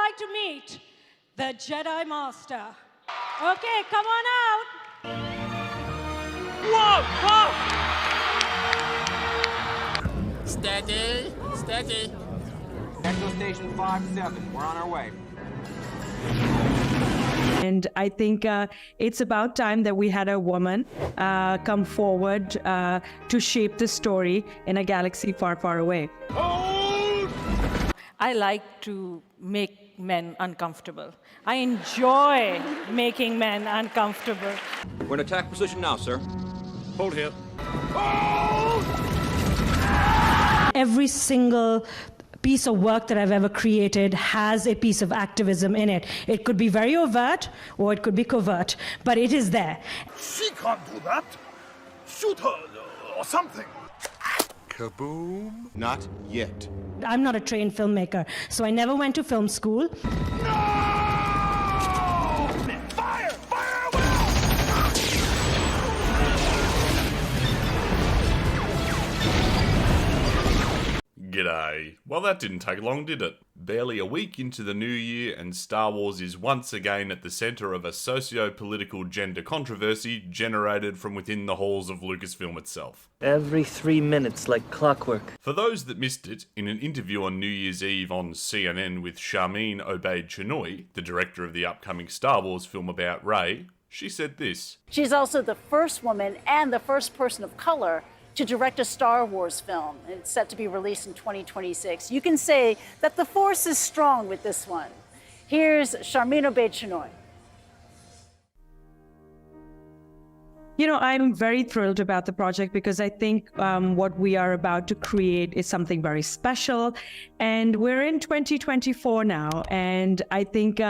like to meet the Jedi Master. Okay, come on out. Whoa! Whoa! Steady, steady. Exo Station 5-7, we're on our way. And I think it's about time that we had a woman come forward to shape the story in a galaxy far, far away. I like to make men uncomfortable. I enjoy making men uncomfortable. We're in attack position now, sir. Hold here. Every single piece of work that I've ever created has a piece of activism in it. It could be very overt or it could be covert, but it is there. She can't do that. Shoot her or something. Kaboom! Not yet. I'm not a trained filmmaker, so I never went to film school. No! Fire! Fire! G'day. Well, that didn't take long, did it? Barely a week into the new year, and Star Wars is once again at the centre of a socio-political gender controversy generated from within the halls of Lucasfilm itself. Every 3 minutes, like clockwork. For those that missed it, in an interview on New Year's Eve on CNN with Sharmeen Obaid-Chinoy, the director of the upcoming Star Wars film about Rey, she said this. She's also the first woman and the first person of color to direct a Star Wars film. It's set to be released in 2026. You can say that the force is strong with this one. Here's Sharmeen Obaid-Chinoy. You know, I'm very thrilled about the project because I think what we are about to create is something very special. And we're in 2024 now. And I think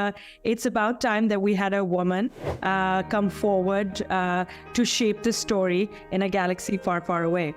it's about time that we had a woman come forward to shape the story in a galaxy far, far away.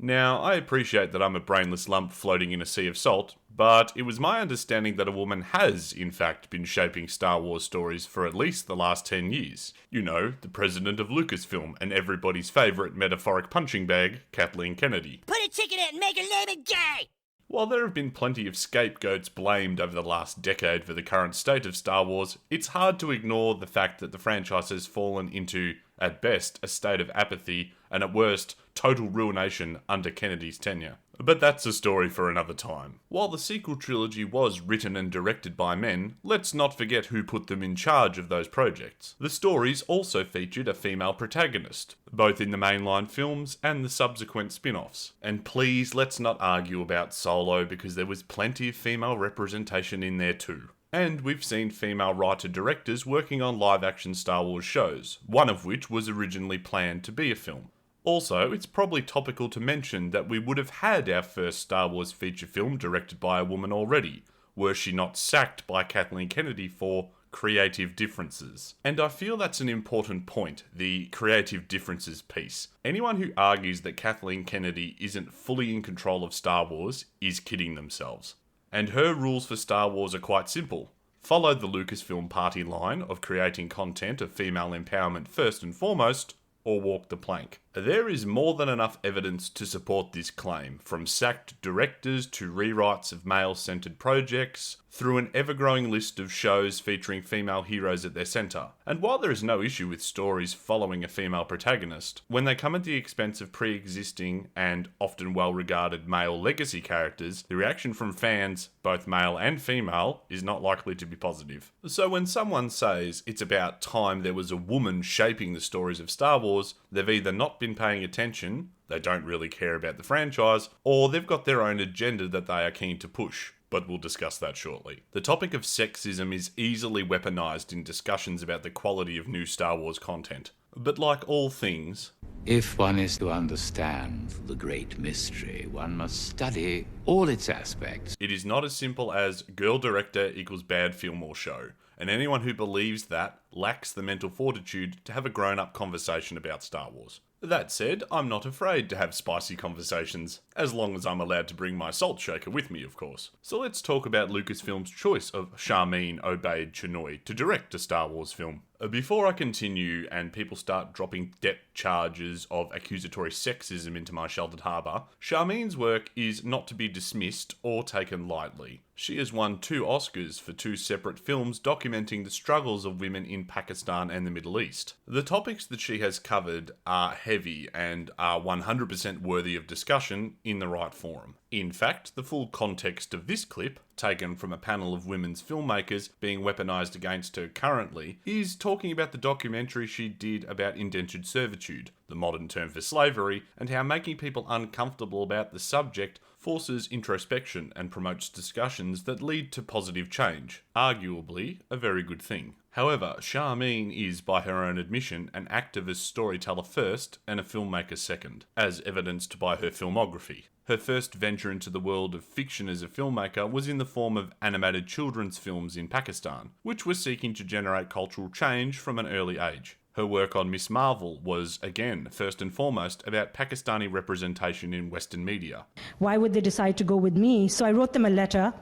Now, I appreciate that I'm a brainless lump floating in a sea of salt, but it was my understanding that a woman has, in fact, been shaping Star Wars stories for at least the last 10 years. You know, the president of Lucasfilm and everybody's favourite metaphoric punching bag, Kathleen Kennedy. Put a ticket in, make a name it gay! While there have been plenty of scapegoats blamed over the last decade for the current state of Star Wars, it's hard to ignore the fact that the franchise has fallen into, at best, a state of apathy, and at worst, total ruination under Kennedy's tenure. But that's a story for another time. While the sequel trilogy was written and directed by men, let's not forget who put them in charge of those projects. The stories also featured a female protagonist, both in the mainline films and the subsequent spin-offs. And please, let's not argue about Solo because there was plenty of female representation in there too. And we've seen female writer-directors working on live-action Star Wars shows, one of which was originally planned to be a film. Also, it's probably topical to mention that we would have had our first Star Wars feature film directed by a woman already, were she not sacked by Kathleen Kennedy for creative differences. And I feel that's an important point, the creative differences piece. Anyone who argues that Kathleen Kennedy isn't fully in control of Star Wars is kidding themselves. And her rules for Star Wars are quite simple. Follow the Lucasfilm party line of creating content of female empowerment first and foremost, or walk the plank. There is more than enough evidence to support this claim, from sacked directors to rewrites of male-centered projects, through an ever-growing list of shows featuring female heroes at their centre. And while there is no issue with stories following a female protagonist, when they come at the expense of pre-existing and often well-regarded male legacy characters, the reaction from fans, both male and female, is not likely to be positive. So when someone says it's about time there was a woman shaping the stories of Star Wars, they've either not been paying attention, they don't really care about the franchise, or they've got their own agenda that they are keen to push. But we'll discuss that shortly. The topic of sexism is easily weaponized in discussions about the quality of new Star Wars content. But like all things, if one is to understand the great mystery, one must study all its aspects. It is not as simple as girl director equals bad film or show, and anyone who believes that lacks the mental fortitude to have a grown-up conversation about Star Wars. That said, I'm not afraid to have spicy conversations, as long as I'm allowed to bring my salt shaker with me, of course. So let's talk about Lucasfilm's choice of Sharmeen Obaid-Chinoy to direct a Star Wars film. Before I continue and people start dropping depth charges of accusatory sexism into my sheltered harbour, Charmine's work is not to be dismissed or taken lightly. She has won 2 Oscars for 2 separate films documenting the struggles of women in Pakistan and the Middle East. The topics that she has covered are heavy and are 100% worthy of discussion in the right forum. In fact, the full context of this clip, taken from a panel of women's filmmakers being weaponised against her currently, is talking about the documentary she did about indentured servitude, the modern term for slavery, and how making people uncomfortable about the subject forces introspection and promotes discussions that lead to positive change, arguably a very good thing. However, Charmine is, by her own admission, an activist storyteller first and a filmmaker second, as evidenced by her filmography. Her first venture into the world of fiction as a filmmaker was in the form of animated children's films in Pakistan, which were seeking to generate cultural change from an early age. Her work on Miss Marvel was, again, first and foremost, about Pakistani representation in Western media. Why would they decide to go with me? So I wrote them a letter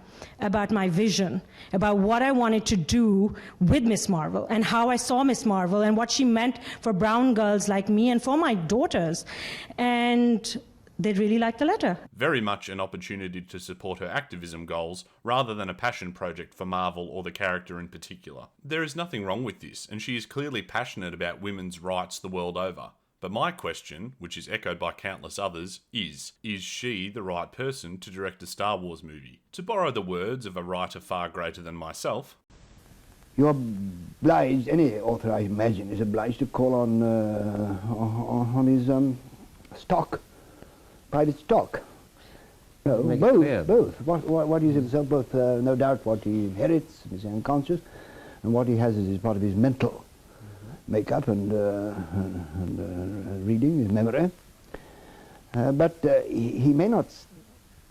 about my vision, about what I wanted to do with Miss Marvel, and how I saw Miss Marvel, and what she meant for brown girls like me and for my daughters. And they really liked the letter. Very much an opportunity to support her activism goals, rather than a passion project for Marvel or the character in particular. There is nothing wrong with this, and she is clearly passionate about women's rights the world over. But my question, which is echoed by countless others, is she the right person to direct a Star Wars movie? To borrow the words of a writer far greater than myself, you're obliged, any author I imagine, is obliged to call on his stock. Private stock. No, both. What he is himself, both, no doubt, what he inherits, his unconscious, and what he has as part of his mental makeup and reading, his memory. But he may not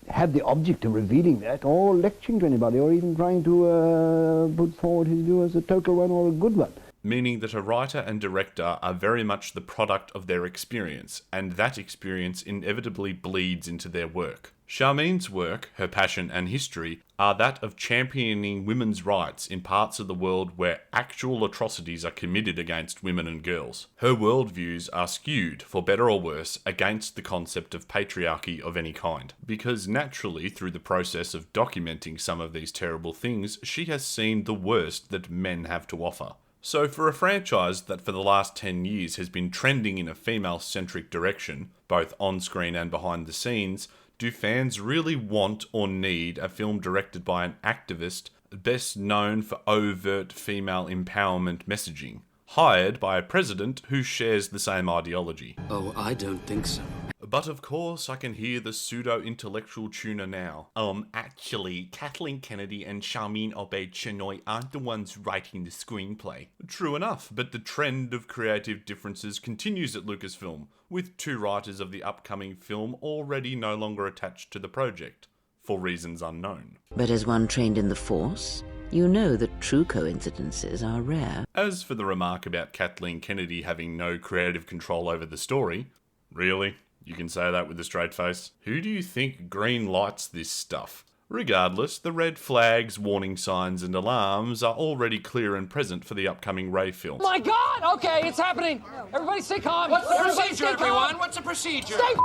have the object of revealing that, or lecturing to anybody, or even trying to put forward his view as a total one or a good one. Meaning that a writer and director are very much the product of their experience, and that experience inevitably bleeds into their work. Charmine's work, her passion and history, are that of championing women's rights in parts of the world where actual atrocities are committed against women and girls. Her worldviews are skewed, for better or worse, against the concept of patriarchy of any kind, because naturally, through the process of documenting some of these terrible things, she has seen the worst that men have to offer. So for a franchise that for the last 10 years has been trending in a female-centric direction, both on-screen and behind the scenes, do fans really want or need a film directed by an activist best known for overt female empowerment messaging, hired by a president who shares the same ideology? Oh, I don't think so. But of course, I can hear the pseudo-intellectual tuner now. Actually, Kathleen Kennedy and Charmine Obaid-Chinoy aren't the ones writing the screenplay. True enough, but the trend of creative differences continues at Lucasfilm, with 2 writers of the upcoming film already no longer attached to the project, for reasons unknown. But as one trained in the Force, you know that true coincidences are rare. As for the remark about Kathleen Kennedy having no creative control over the story, really? You can say that with a straight face? Who do you think green lights this stuff? Regardless, the red flags, warning signs and alarms are already clear and present for the upcoming Rey film. My God! Okay, it's happening! Everybody stay calm! What's the procedure, everyone? What's the procedure? Stay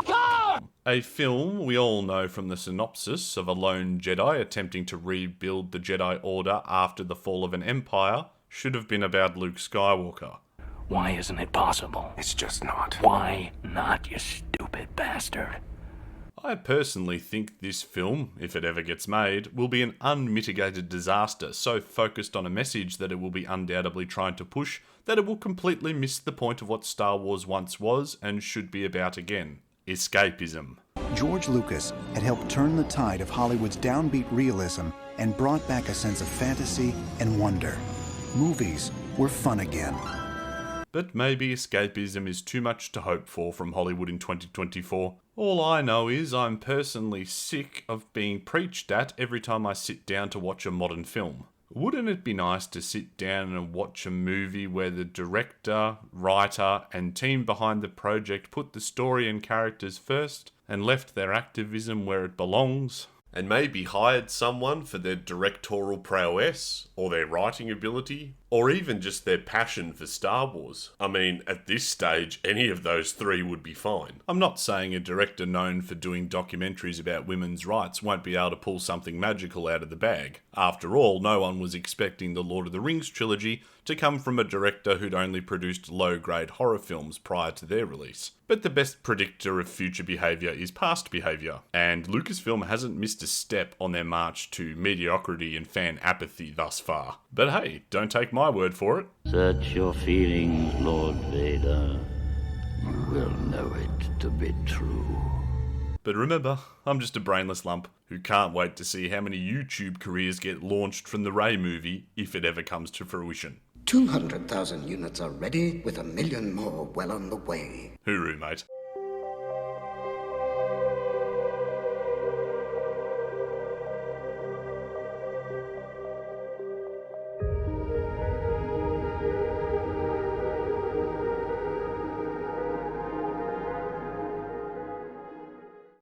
calm! A film we all know from the synopsis of a lone Jedi attempting to rebuild the Jedi Order after the fall of an empire should have been about Luke Skywalker. Why isn't it possible? It's just not. Why not, you stupid bastard? I personally think this film, if it ever gets made, will be an unmitigated disaster, so focused on a message that it will be undoubtedly trying to push that it will completely miss the point of what Star Wars once was and should be about again: escapism. George Lucas had helped turn the tide of Hollywood's downbeat realism and brought back a sense of fantasy and wonder. Movies were fun again. But maybe escapism is too much to hope for from Hollywood in 2024. All I know is I'm personally sick of being preached at every time I sit down to watch a modern film. Wouldn't it be nice to sit down and watch a movie where the director, writer, and team behind the project put the story and characters first and left their activism where it belongs? And maybe hired someone for their directorial prowess, or their writing ability, or even just their passion for Star Wars. I mean, at this stage, any of those three would be fine. I'm not saying a director known for doing documentaries about women's rights won't be able to pull something magical out of the bag. After all, no one was expecting the Lord of the Rings trilogy to come from a director who'd only produced low-grade horror films prior to their release. But the best predictor of future behaviour is past behaviour, and Lucasfilm hasn't missed a step on their march to mediocrity and fan apathy thus far. But hey, don't take my word for it. Search your feelings, Lord Vader. You will know it to be true. But remember, I'm just a brainless lump who can't wait to see how many YouTube careers get launched from the Rey movie if it ever comes to fruition. 200,000 units are ready, with 1 million more well on the way. Hooroo, mate.